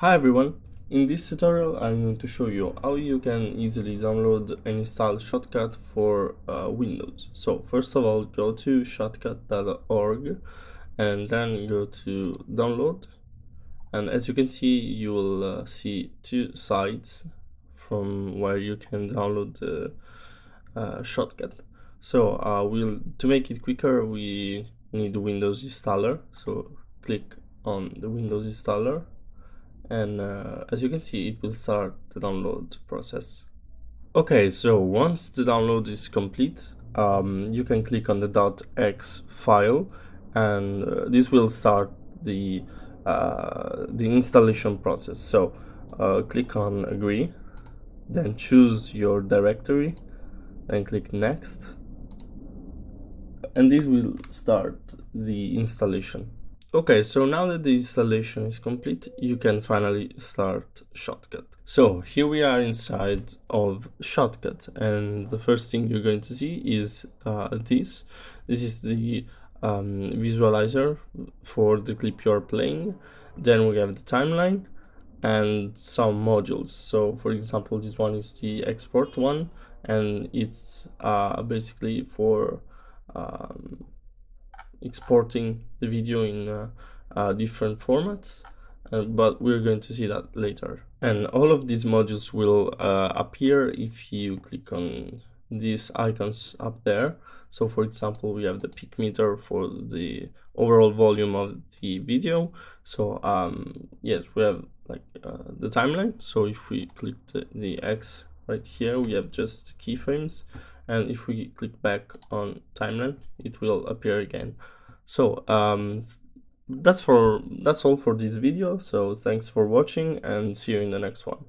Hi everyone, in this tutorial I'm going to show you how you can easily download and install Shotcut for Windows. So first of all, go to shotcut.org and then go to download, and as you can see you will see two sites from where you can download the Shotcut. So to make it quicker we need the Windows installer, so click on the Windows installer, and as you can see it will start the download process. Okay, so once the download is complete, you can click on the .x file, and this will start the installation process. So click on agree, then choose your directory, then click next, and this will start the installation. Okay, so now that the installation is complete, you can finally start Shotcut. So here we are inside of Shotcut, and the first thing you're going to see is this. This is the visualizer for the clip you're playing. Then we have the timeline and some modules. So for example, this one is the export one, and it's basically for exporting the video in different formats, but we're going to see that later. And all of these modules will appear if you click on these icons up there. So for example, we have the peak meter for the overall volume of the video. So yes, we have like the timeline. So if we click the X right here, we have just keyframes, and if we click back on timeline it will appear again. So that's all for this video, so thanks for watching and see you in the next one.